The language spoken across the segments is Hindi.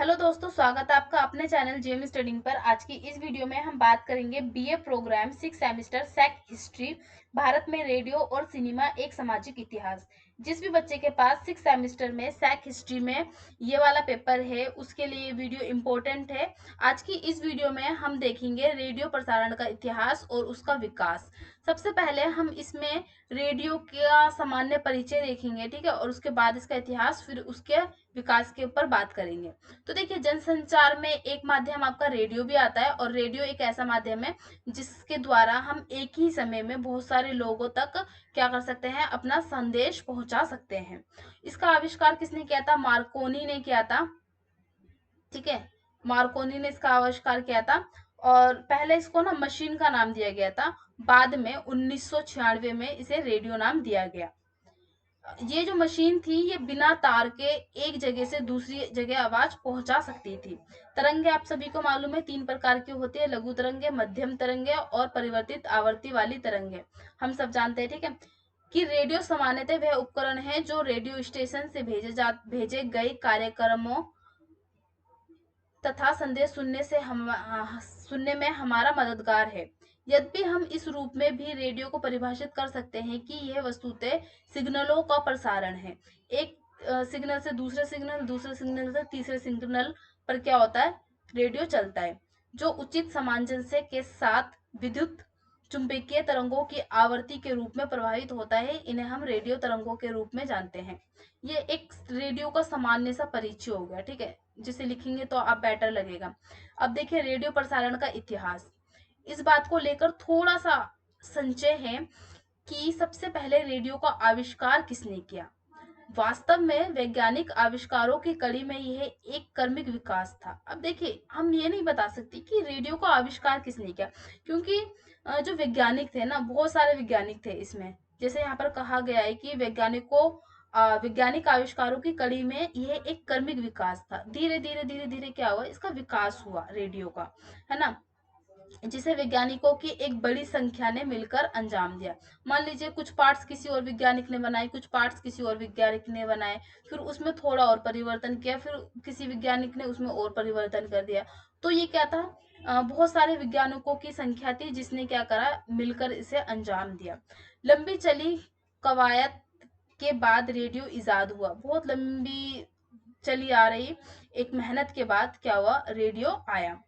हेलो दोस्तों, स्वागत है आपका अपने चैनल जेएम स्टडिंग पर। आज की इस वीडियो में हम बात करेंगे BA programme 6 semester SEC history, Bharat में रेडियो और सिनेमा एक सामाजिक इतिहास। जिस भी बच्चे के पास 6 सेमेस्टर में सैक हिस्ट्री में ये वाला पेपर है उसके लिए ये वीडियो इम्पोर्टेंट है। आज की इस वीडियो में हम देखेंगे रेडियो प्रसारण का इतिहास और उसका विकास। सबसे पहले हम इसमें रेडियो का सामान्य परिचय देखेंगे, ठीक है, और उसके बाद इसका इतिहास, फिर उसके विकास के ऊपर बात करेंगे। तो देखिए, जनसंचार में एक माध्यम आपका रेडियो भी आता है, और रेडियो एक ऐसा माध्यम है जिसके द्वारा हम एक ही समय में बहुत सारे लोगों तक क्या कर सकते हैं, अपना संदेश पहुंचा सकते हैं। इसका आविष्कार किसने किया था? मार्कोनी ने किया था, ठीक है। मार्कोनी ने इसका आविष्कार किया था, और पहले इसको ना मशीन का नाम दिया गया था। बाद में 1996 में इसे रेडियो नाम दिया गया। ये जो मशीन थी ये बिना तार के एक जगह से दूसरी जगह आवाज पहुंचा सकती थी। तरंगे आप सभी को मालूम है 3 प्रकार की होती है: लघु तरंगे, मध्यम तरंगे और परिवर्तित आवृत्ति वाली तरंगे। हम सब जानते हैं, ठीक है, कि रेडियो सामान्यतः वह उपकरण है जो रेडियो स्टेशन से भेजे गए कार्यक्रमों तथा संदेश सुनने में हमारा मददगार है। यद्यपि हम इस रूप में भी रेडियो को परिभाषित कर सकते हैं कि यह वस्तुतः सिग्नलों का प्रसारण है। एक सिग्नल से दूसरे सिग्नल, दूसरे सिग्नल से तीसरे सिग्नल पर क्या होता है, रेडियो चलता है, जो उचित सामंजस्य के साथ विद्युत चुंबकीय तरंगों की आवृत्ति के रूप में प्रभावित होता है। इन्हें हम रेडियो तरंगों के रूप में जानते हैं। ये एक रेडियो का सामान्य सा परिचय हो गया, ठीक है, जिसे लिखेंगे तो आप बेटर लगेगा। अब देखिए, रेडियो प्रसारण का इतिहास। इस बात को लेकर थोड़ा सा संशय है कि सबसे पहले रेडियो का आविष्कार किसने किया। वास्तव में वैज्ञानिक आविष्कारों की कड़ी में यह एक क्रमिक विकास था। अब देखिए, हम ये नहीं बता सकते कि रेडियो का आविष्कार किसने किया, क्योंकि जो वैज्ञानिक थे ना, बहुत सारे वैज्ञानिक थे इसमें। जैसे यहाँ पर कहा गया है कि वैज्ञानिक आविष्कारों की कड़ी में यह एक क्रमिक विकास था। धीरे धीरे धीरे धीरे क्या हुआ, इसका विकास हुआ रेडियो का, है ना, जिसे वैज्ञानिकों की एक बड़ी संख्या ने मिलकर अंजाम दिया। मान लीजिए, कुछ पार्ट्स किसी और वैज्ञानिक ने बनाए, कुछ पार्ट्स किसी और वैज्ञानिक ने बनाए, फिर उसमें थोड़ा और परिवर्तन किया, फिर किसी वैज्ञानिक ने उसमें और परिवर्तन कर दिया। तो ये क्या था, बहुत सारे वैज्ञानिकों की संख्या थी जिसने क्या करा, मिलकर इसे अंजाम दिया। लंबी चली कवायद के बाद रेडियो इजाद हुआ। बहुत लंबी चली आ रही एक मेहनत के बाद क्या हुआ, रेडियो आया।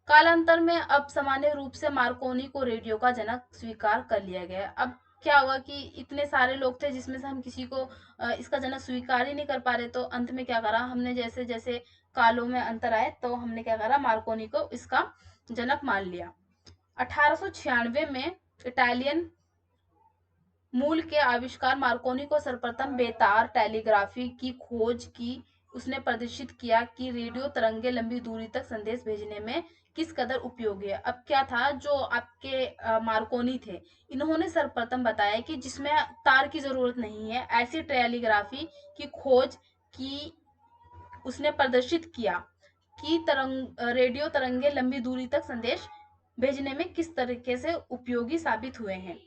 कालांतर में अब सामान्य रूप से मार्कोनी को रेडियो का जनक स्वीकार कर लिया गया। अब क्या हुआ कि इतने सारे लोग थे जिसमें से हम किसी को इसका जनक स्वीकार ही नहीं कर पा रहे, तो अंत में क्या करा हमने, जैसे जैसे कालों में अंतर आए तो हमने क्या करा, मार्कोनी को इसका जनक मान लिया। 1896 में इटालियन मूल के आविष्कार मार्कोनी को सर्वप्रथम बेतार टेलीग्राफी की खोज की। उसने प्रदर्शित किया कि रेडियो तरंगे लंबी दूरी तक संदेश भेजने में किस कदर उपयोगी है। अब क्या था, जो आपके मार्कोनी थे, इन्होंने सर्वप्रथम बताया कि जिसमें तार की जरूरत नहीं है, ऐसी टेलीग्राफी की खोज की। उसने प्रदर्शित किया कि रेडियो तरंगे लंबी दूरी तक संदेश भेजने में किस तरीके से उपयोगी साबित हुए हैं।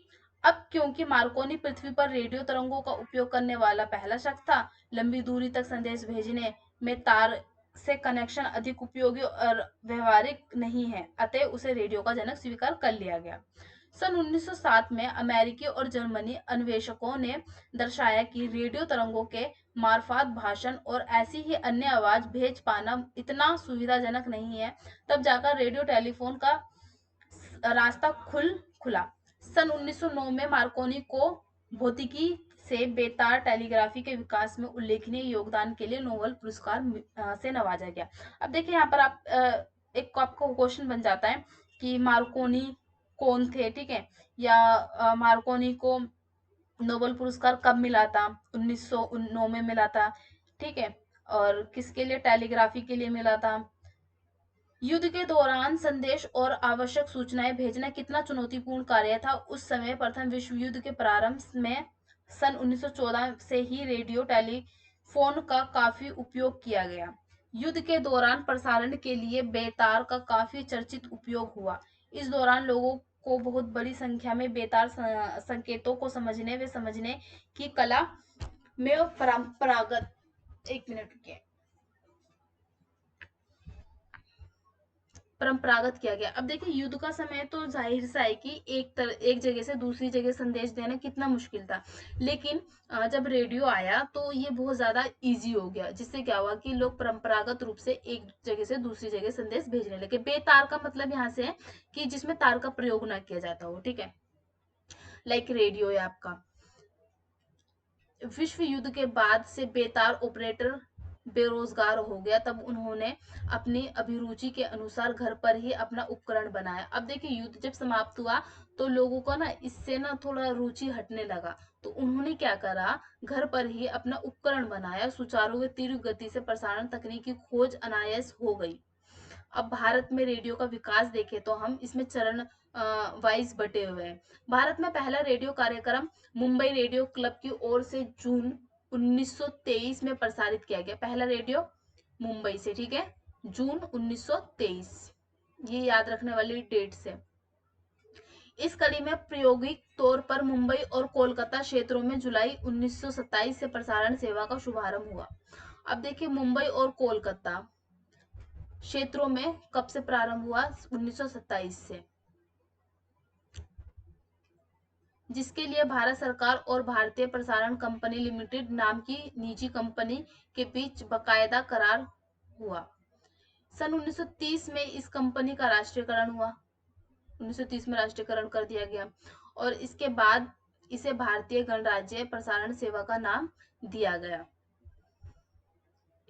अब क्योंकि मार्कोनी पृथ्वी पर रेडियो तरंगों का उपयोग करने वाला पहला शख्स था, लंबी दूरी तक संदेश भेजने में तार से कनेक्शन अधिक उपयोगी और व्यवहारिक नहीं है, अतः उसे रेडियो का जनक स्वीकार कर लिया गया। सन 1907 में अमेरिकी और जर्मनी अन्वेषकों ने दर्शाया कि रेडियो तरंगों के मार्फत भाषण और ऐसी ही अन्य आवाज भेज पाना इतना सुविधाजनक नहीं है। तब जाकर रेडियो टेलीफोन का रास्ता खुला। सन 1909 में मार्कोनी को भौतिकी से बेतार टेलीग्राफी के विकास में उल्लेखनीय योगदान के लिए नोबेल पुरस्कार से नवाजा गया। अब देखिए, यहाँ पर एक आपको क्वेश्चन बन जाता है कि मार्कोनी कौन थे, ठीक है, या मार्कोनी को नोबेल पुरस्कार कब मिला था? 1909 में मिला था, ठीक है, और किसके लिए? टेलीग्राफी के लिए मिला था। युद्ध के दौरान संदेश और आवश्यक सूचनाएं भेजना कितना चुनौतीपूर्ण कार्य था। उस समय प्रथम विश्व युद्ध के प्रारंभ में सन 1914 से ही रेडियो टेलीफोन का काफी उपयोग किया गया। युद्ध के दौरान प्रसारण के लिए बेतार का काफी चर्चित उपयोग हुआ। इस दौरान लोगों को बहुत बड़ी संख्या में बेतार संकेतों को समझने की कला में परंपरागत, एक मिनट रुकिए, परंपरागत किया गया। अब देखिए युद्ध का समय तो जाहिर सा है कि एक जगह से दूसरी जगह संदेश देना कितना मुश्किल था, लेकिन जब रेडियो आया तो ये बहुत ज्यादा इजी हो गया, जिससे क्या हुआ कि लोग परंपरागत रूप से एक जगह से दूसरी जगह संदेश भेजने लगे। बेतार का मतलब यहाँ से है कि जिसमें तार का प्रयोग ना किया जाता हो, ठीक है, लाइक रेडियो है आपका। विश्व युद्ध के बाद से बेतार ऑपरेटर बेरोजगार हो गया, तब उन्होंने अपनी अभिरुचि के अनुसार घर पर ही अपना उपकरण बनाया। अब देखिए युद्ध जब समाप्त हुआ तो लोगों को ना इससे ना थोड़ा रुचि हटने लगा, तो उन्होंने क्या करा, घर पर ही अपना उपकरण बनाया। सुचारू व तीव्र गति से प्रसारण तकनीक की खोज अनायास हो गई। अब भारत में रेडियो का विकास देखें तो हम इसमें चरण वाइज बटे हुए हैं। भारत में पहला रेडियो कार्यक्रम मुंबई रेडियो क्लब की ओर से जून 1923 में प्रसारित किया गया। पहला रेडियो मुंबई से, ठीक है, जून 1923, ये याद रखने वाली डेट्स है। इस कड़ी में प्रायोगिक तौर पर मुंबई और कोलकाता क्षेत्रों में जुलाई 1927 से प्रसारण सेवा का शुभारंभ हुआ। अब देखिए मुंबई और कोलकाता क्षेत्रों में कब से प्रारंभ हुआ, 1927 से, जिसके लिए भारत सरकार और भारतीय प्रसारण कंपनी लिमिटेड नाम की निजी कंपनी के बीच बकायदा करार हुआ। सन 1930 में इस कंपनी का राष्ट्रीयकरण हुआ, 1930 में राष्ट्रीयकरण कर दिया गया और इसके बाद इसे भारतीय गणराज्य प्रसारण सेवा का नाम दिया गया।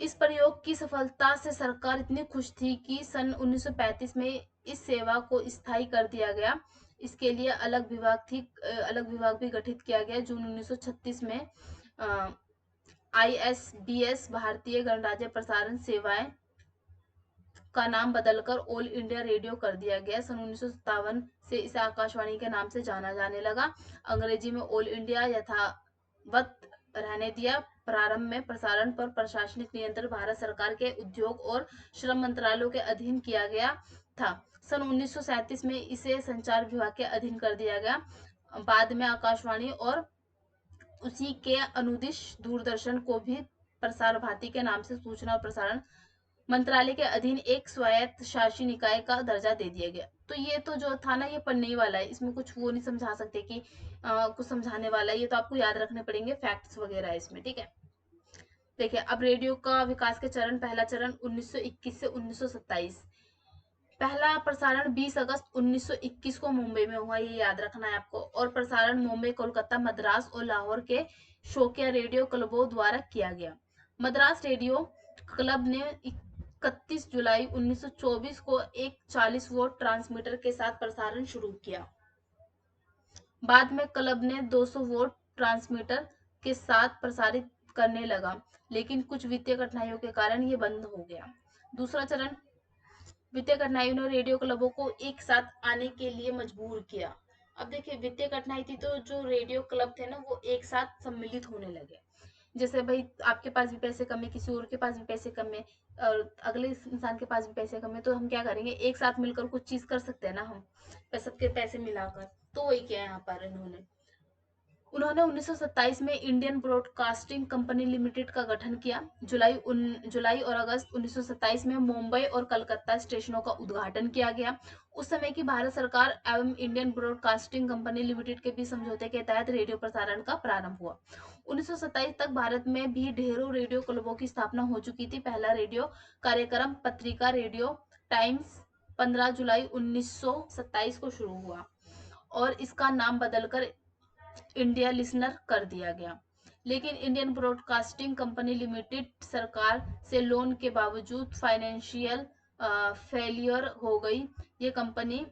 इस प्रयोग की सफलता से सरकार इतनी खुश थी कि सन 1935 में इस सेवा को स्थायी कर दिया गया। इसके लिए अलग विभाग भी गठित किया गया। जून 1936 में ISBS भारतीय गणराज्य प्रसारण सेवाएं का नाम बदलकर ऑल इंडिया रेडियो कर दिया गया। सन 1957 से इसे आकाशवाणी के नाम से जाना जाने लगा। अंग्रेजी में ऑल इंडिया यथावत रहने दिया। प्रारंभ में प्रसारण पर प्रशासनिक नियंत्रण भारत सरकार के उद्योग और श्रम मंत्रालयों के अधीन किया गया था। सन 1937 में इसे संचार विभाग के अधीन कर दिया गया। बाद में आकाशवाणी और उसी के अनुदिश दूरदर्शन को भी प्रसार भारती के नाम से सूचना और प्रसारण मंत्रालय के अधीन एक स्वायत्त शासी निकाय का दर्जा दे दिया गया। तो ये तो जो था ना, ये पढ़ने ही वाला है, इसमें कुछ वो नहीं समझा सकते कि कुछ समझाने वाला है, ये तो आपको याद रखने पड़ेंगे फैक्ट्स वगैरह इसमें, ठीक है। देखिए अब रेडियो का विकास के चरण, पहला चरण 1921 से 1927। पहला प्रसारण 20 अगस्त 1921 को मुंबई में हुआ, ये याद रखना है आपको, और प्रसारण मुंबई, कोलकाता, मद्रास और लाहौर के शौकिया रेडियो क्लबों द्वारा किया गया। मद्रास रेडियो क्लब ने 31 जुलाई 1924 को एक 40 वोल्ट ट्रांसमीटर के साथ प्रसारण शुरू किया। बाद में क्लब ने 200 वोल्ट ट्रांसमीटर के साथ प्रसारित करने लगा, लेकिन कुछ वित्तीय कठिनाइयों के कारण ये बंद हो गया। दूसरा चरण, वित्तीय कठिनाइयों ने रेडियो क्लबों को एक साथ आने के लिए मजबूर किया। अब देखिए वित्तीय कठिनाई थी तो जो रेडियो क्लब थे ना वो एक साथ सम्मिलित होने लगे। जैसे भाई आपके पास भी पैसे कम है, किसी और के पास भी पैसे कम है और अगले इंसान के पास भी पैसे कम है, तो हम क्या करेंगे, एक साथ मिलकर कुछ चीज कर सकते हैं ना हम, सबके पैसे मिलाकर। तो वही किया यहाँ पर उन्होंने 1927 में इंडियन ब्रॉडकास्टिंग कंपनी लिमिटेड का गठन किया। जुलाई और अगस्त 1927 में मुंबई और कलकत्ता स्टेशनों का उद्घाटन किया गया। उस समय की भारत सरकार एवं इंडियन ब्रॉडकास्टिंग कंपनी लिमिटेड के बीच समझौते के तहत रेडियो प्रसारण का प्रारंभ हुआ। 1927 तक भारत में भी ढेरों रेडियो क्लबों की स्थापना हो चुकी थी। पहला रेडियो कार्यक्रम पत्रिका रेडियो टाइम्स 15 जुलाई 1927 को शुरू हुआ और इसका नाम बदलकर इंडिया लिसनर कर दिया गया। लेकिन इंडियन ब्रॉडकास्टिंग कंपनी लिमिटेड सरकार से लोन के बावजूद फाइनेंशियल फेलियर हो गई। ये कंपनी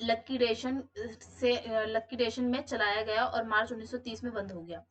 लक्कीडेशन में चलाया गया और मार्च 1930 में बंद हो गया।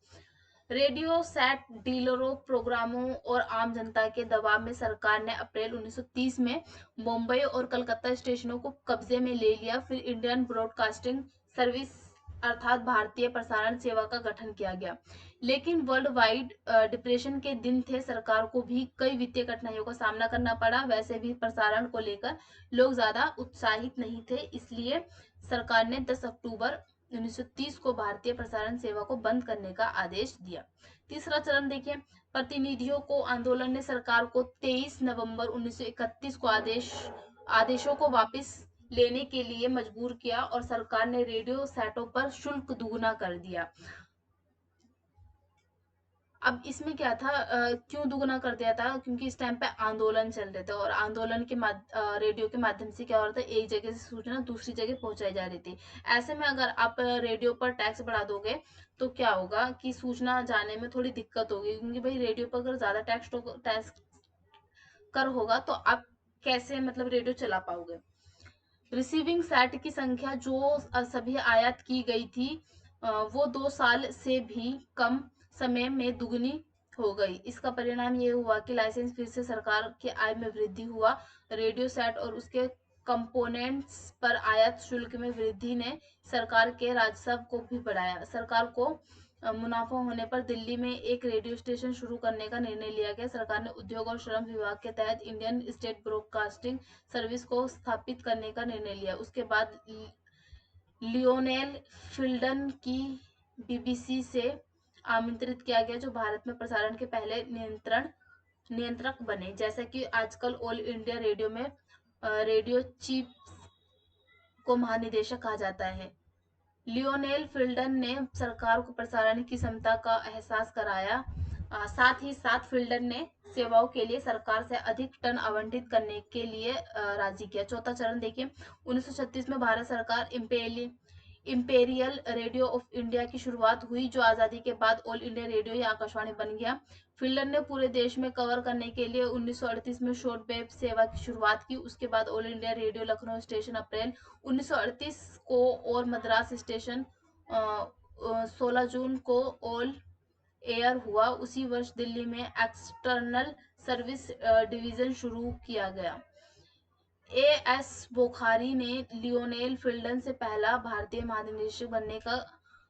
रेडियो सेट डीलरों, प्रोग्रामों और आम जनता के दबाव में सरकार ने अप्रैल 1930 में मुंबई और कलकत्ता स्टेशनों को कब्जे में ले लिया। फिर इंडियन ब्रॉडकास्टिंग सर्विस अर्थात भारतीय प्रसारण सेवा का गठन किया गया। लेकिन वर्ल्ड वाइड डिप्रेशन के दिन थे, सरकार को भी कई वित्तीय कठिनाइयों का सामना करना पड़ा। वैसे भी प्रसारण को लेकर लोग ज्यादा उत्साहित नहीं थे, इसलिए सरकार ने 10 अक्टूबर 1930 को भारतीय प्रसारण सेवा को बंद करने का आदेश दिया। तीसरा चरण देखिए, प्रतिनिधियों को आंदोलन ने सरकार को 23 नवंबर 1931 को आदेशों को वापस लेने के लिए मजबूर किया और सरकार ने रेडियो सेटों पर शुल्क दुगना कर दिया। अब इसमें क्या था, क्यों दुगना कर दिया था? क्योंकि इस टाइम पे आंदोलन चल रहे थे और आंदोलन के रेडियो के माध्यम से क्या हो रहा था, एक जगह से सूचना दूसरी जगह पहुंचाई जा रही थी। ऐसे में अगर आप रेडियो पर टैक्स बढ़ा दोगे तो क्या होगा कि सूचना जाने में थोड़ी दिक्कत होगी, क्योंकि भाई रेडियो पर अगर ज्यादा टैक्स कर होगा तो आप कैसे मतलब रेडियो चला पाओगे। रिसीविंग सेट की संख्या जो सभी आयात की गई थी वो 2 साल से भी कम समय में दुगनी हो गई। इसका परिणाम ये हुआ कि लाइसेंस फीस से सरकार की आय में वृद्धि हुआ। रेडियो सेट और उसके कंपोनेंट्स पर आयात शुल्क में वृद्धि ने सरकार के राजस्व को भी बढ़ाया। सरकार को मुनाफा होने पर दिल्ली में एक रेडियो स्टेशन शुरू करने का निर्णय लिया गया। सरकार ने उद्योग और श्रम विभाग के तहत इंडियन स्टेट ब्रॉडकास्टिंग सर्विस को स्थापित करने का निर्णय लिया। उसके बाद लियोनेल फिल्डन की बीबीसी से आमंत्रित किया गया, जो भारत में प्रसारण के पहले नियंत्रक बने। जैसा कि आजकल ऑल इंडिया रेडियो में रेडियो चीफ को महानिदेशक कहा जाता है। लियोनेल फिल्डन ने सरकार को प्रसारण की क्षमता का एहसास कराया। साथ ही साथ फिल्डन ने सेवाओं के लिए सरकार से अधिक टन आवंटित करने के लिए राजी किया। चौथा चरण देखिए, 1936 में भारत सरकार इंपेरियल रेडियो ऑफ इंडिया की शुरुआत हुई, जो आजादी के बाद ऑल इंडिया रेडियो या आकाशवाणी बन गया। फिल्डन ने पूरे देश में कवर करने के लिए 1938 में शॉर्ट वेव सेवा की शुरुआत की। उसके बाद All India Radio Lucknow station April 1938 को और मद्रास स्टेशन 16 जून को ऑल एयर हुआ। उसी वर्ष दिल्ली में एक्सटर्नल सर्विस डिवीजन शुरू किया गया। एएस बोखारी ने लियोनेल फिल्डन से पहला भारतीय महानिदेशक बनने का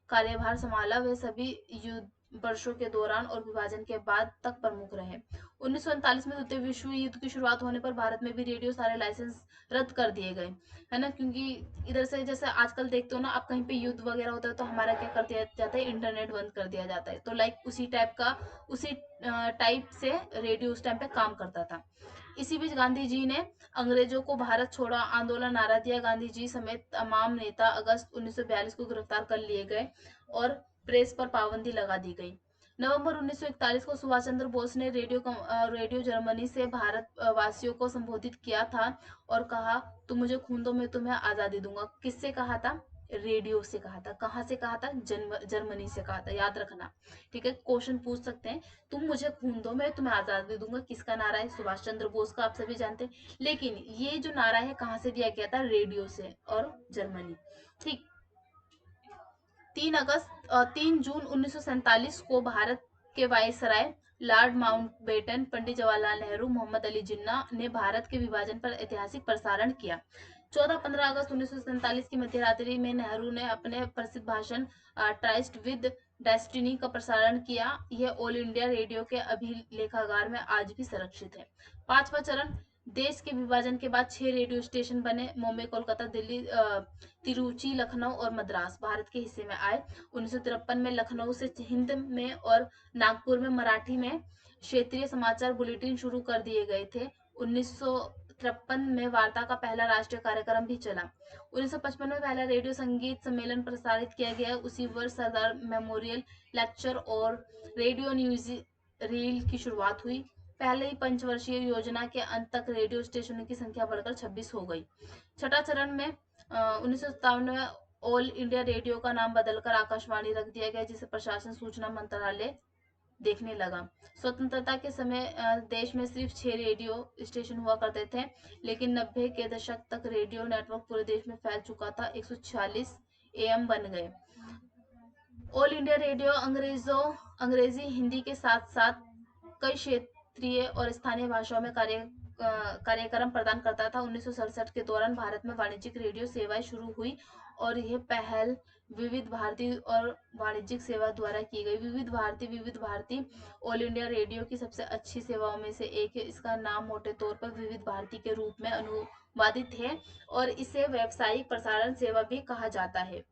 कार्यभार संभाला। वे सभी युद्ध वर्षों के दौरान और विभाजन के बाद तक प्रमुख रहे। 1939 में द्वितीय विश्व युद्ध की शुरुआत होने पर भारत में भी रेडियो सारे लाइसेंस रद्द कर दिए गए, है ना। क्योंकि इधर से जैसे आजकल देखते हो ना, आप कहीं पे युद्ध वगैरह होता है तो हमारा क्या कर दिया जाता है, इंटरनेट बंद कर दिया जाता है। तो लाइक उसी टाइप से रेडियो उस टाइम पे काम करता था। इसी बीच गांधी जी ने अंग्रेजों को भारत छोड़ो आंदोलन नारा दिया। गांधी जी समेत तमाम नेता अगस्त 1942 को गिरफ्तार कर लिए गए और प्रेस पर पाबंदी लगा दी गई। नवंबर 1941 को सुभाष चंद्र बोस ने रेडियो जर्मनी से भारत वासियों को संबोधित किया था और कहा, तुम मुझे खून दो, मैं तुम्हें आजादी दूंगा। किससे कहा था? रेडियो से कहा था। कहाँ से कहा था? जर्मनी से कहा था, याद रखना। ठीक है, क्वेश्चन पूछ सकते हैं, तुम मुझे खून दो, मैं तुम्हें आजादी दूंगा। किसका नारा है? सुभाष चंद्र बोस का, आप सभी जानते हैं। लेकिन ये जो नारा है कहाँ से दिया गया था? रेडियो से और जर्मनी। ठीक। 3 जून 1947 को भारत के viceroy Lord Mountbatten, Pandit Jawaharlal Nehru, Mohammad Ali Jinnah ने भारत के विभाजन पर ऐतिहासिक प्रसारण किया। 14-15 अगस्त 1947 की मध्य रात्रि में नेहरू ने अपने प्रसिद्ध भाषण ट्राइस्ट विद डेस्टिनी का प्रसारण किया। यह ऑल इंडिया रेडियो के अभिलेखागार में आज भी संरक्षित है। 5वां चरण, देश के विभाजन के बाद 6 रेडियो स्टेशन बने। मुंबई, कोलकाता, दिल्ली, तिरुचि, लखनऊ और मद्रास भारत के हिस्से में आए। 1953 में लखनऊ से हिंद में और नागपुर में मराठी में क्षेत्रीय समाचार बुलेटिन शुरू कर दिए गए थे। 1953 में वार्ता का पहला राष्ट्रीय कार्यक्रम भी चला। 1955 में पहला रेडियो संगीत सम्मेलन प्रसारित किया गया। उसी वर्ष सरदार मेमोरियल लेक्चर और रेडियो न्यूज रील की शुरुआत हुई। पहले ही पंचवर्षीय योजना के अंत तक रेडियो स्टेशनों की संख्या बढ़कर 26 हो गई। छठा चरण में 1957 में ऑल इंडिया रेडियो का नाम बदलकर आकाशवाणी रख दिया गया, जिसे प्रशासन सूचना मंत्रालय देखने लगा। स्वतंत्रता के समय देश में सिर्फ 6 रेडियो स्टेशन हुआ करते थे, लेकिन 90 के दशक तक रेडियो नेटवर्क पूरे देश में फैल चुका था। 146 एएम बन गए। ऑल इंडिया रेडियो अंग्रेजी, हिंदी के साथ साथ कई क्षेत्रीय और स्थानीय भाषाओं में कार्यक्रम प्रदान करता था। 1967 के दौरान भारत में वाणिज्यिक रेडियो सेवाएं शुरू हुई और यह पहल विविध भारती और वाणिज्यिक सेवा द्वारा की गई। विविध भारती ऑल इंडिया रेडियो की सबसे अच्छी सेवाओं में से एक है। इसका नाम मोटे तौर पर विविध भारती के रूप में अनुवादित है और इसे व्यावसायिक प्रसारण सेवा भी कहा जाता है।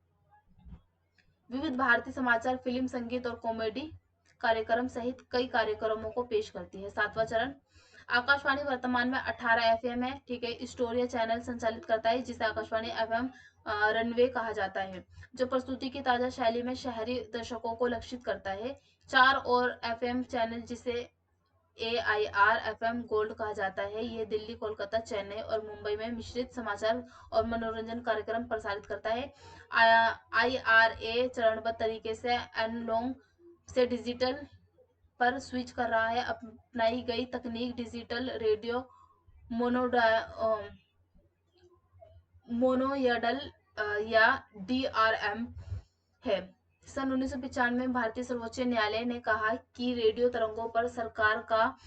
विविध भारती समाचार, फिल्म, संगीत और कॉमेडी कार्यक्रम सहित कई कार्यक्रमों को पेश करती है। 7वां चरण, आकाशवाणी वर्तमान में 18 एफएम है, ठीक है। स्टोरिया चैनल संचालित करता है जिसे आकाशवाणी एफएम रनवे कहा जाता है, जो प्रस्तुति की ताजा शैली में शहरी दर्शकों को लक्षित करता है। 4 और एफएम चैनल जिसे AIR FM गोल्ड कहा जाता है, ये दिल्ली, कोलकाता, चेन्नई और मुंबई में मिश्रित समाचार और मनोरंजन कार्यक्रम प्रसारित करता है। IRA चरणबद्ध तरीके से एनालॉग से डिजिटल पर स्विच कर रहा है। अपनाई गई तकनीक डिजिटल रेडियो मोनोयडल या DRM है। सन 1995 में भारतीय सर्वोच्च न्यायालय ने कहा कि रेडियो तरंगों पर सरकार का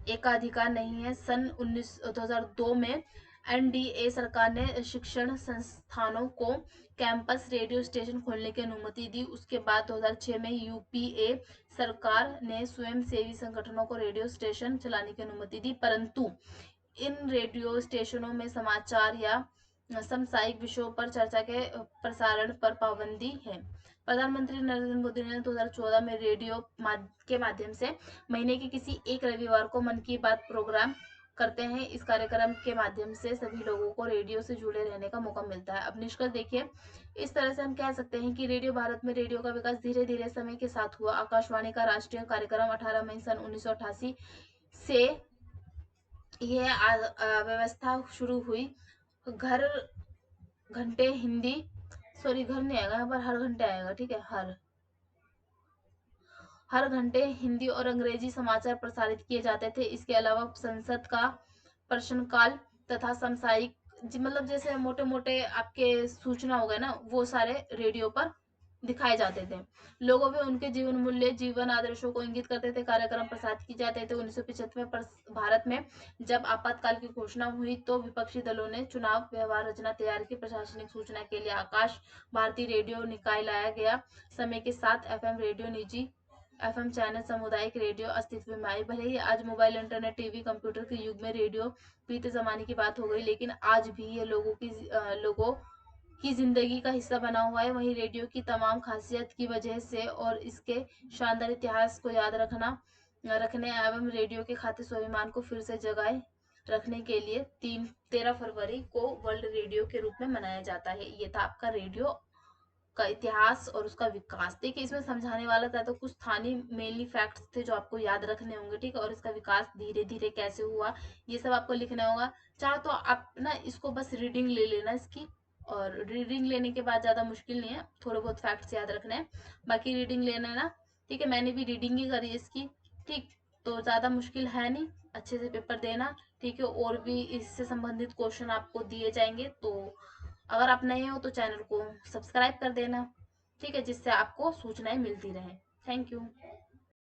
एकाधिकार नहीं है। सन 2002 में NDA सरकार ने शिक्षण संस्थानों को कैंपस रेडियो स्टेशन खोलने की अनुमति दी। उसके बाद 2006 में UPA सरकार ने स्वयंसेवी संगठनों को रेडियो स्टेशन चलाने की अनुमति दी, परंतु इन रेडियो स्टेशनों में समाचार या समसामयिक विषयों पर चर्चा के प्रसारण पर पाबंदी है। प्रधानमंत्री नरेंद्र मोदी ने 2014 में रेडियो के माध्यम से महीने के किसी एक रविवार को मन की बात प्रोग्राम करते हैं। इस कार्यक्रम के माध्यम से सभी लोगों को रेडियो से जुड़े रहने का मौका मिलता है। अब निष्कर्ष देखिए, इस तरह से हम कह सकते हैं कि रेडियो भारत में रेडियो का विकास धीरे धीरे समय के साथ हुआ। आकाशवाणी का राष्ट्रीय कार्यक्रम 18 मई सन 1988 से यह व्यवस्था शुरू हुई। घर घंटे हिंदी, सॉरी घर नहीं आएगा यहाँ पर, हर घंटे आएगा, ठीक है। हर घंटे हिंदी और अंग्रेजी समाचार प्रसारित किए जाते थे। इसके अलावा संसद का प्रश्नकाल तथा समसामयिक मतलब जैसे मोटे मोटे आपके सूचना हो गए ना, वो सारे रेडियो पर दिखाए जाते थे। लोगों में उनके जीवन मूल्य, जीवन आदर्शों को इंगित करते थे। कार्यक्रम प्रसारित किए जाते थे। 1975 में भारत में जब आपातकाल की घोषणा हुई तो विपक्षी दलों ने चुनाव व्यवहार रचना तैयार की। प्रशासनिक सूचना के लिए आकाश भारती रेडियो निकाय लाया गया। समय के साथ FM रेडियो, निजी FM चैनल, सामुदायिक रेडियो अस्तित्व में आए। भले ही आज मोबाइल, इंटरनेट, टीवी, कंप्यूटर के युग में रेडियो बीते जमाने की बात हो गई, लेकिन आज भी ये लोगों की जिंदगी का हिस्सा बना हुआ है। वहीं रेडियो की तमाम खासियत की वजह से और इसके शानदार इतिहास को याद रखने एवं रेडियो के खाते स्वाभिमान को फिर से जगाए रखने के लिए 13 फरवरी को वर्ल्ड रेडियो के रूप में मनाया जाता है। ये था आपका रेडियो का इतिहास और उसका विकास। देखिए, इसमें समझाने वाला था तो कुछ स्थानीय मेनली फैक्ट्स थे जो आपको याद रखने होंगे, ठीक है। और इसका विकास धीरे धीरे कैसे हुआ, ये सब आपको लिखना होगा। चाहे तो आप ना इसको बस रीडिंग ले लेना इसकी, और रीडिंग लेने के बाद ज्यादा मुश्किल नहीं है, थोड़े बहुत फैक्ट्स याद रखने हैं, बाकी रीडिंग लेना है ना, ठीक है। मैंने भी रीडिंग ही करी इसकी, ठीक। तो ज्यादा मुश्किल है नहीं, अच्छे से पेपर देना, ठीक है। और भी इससे संबंधित क्वेश्चन आपको दिए जाएंगे, तो अगर आप नए हो तो चैनल को सब्सक्राइब कर देना, ठीक है, जिससे आपको सूचनाएं मिलती रहे। Thank you.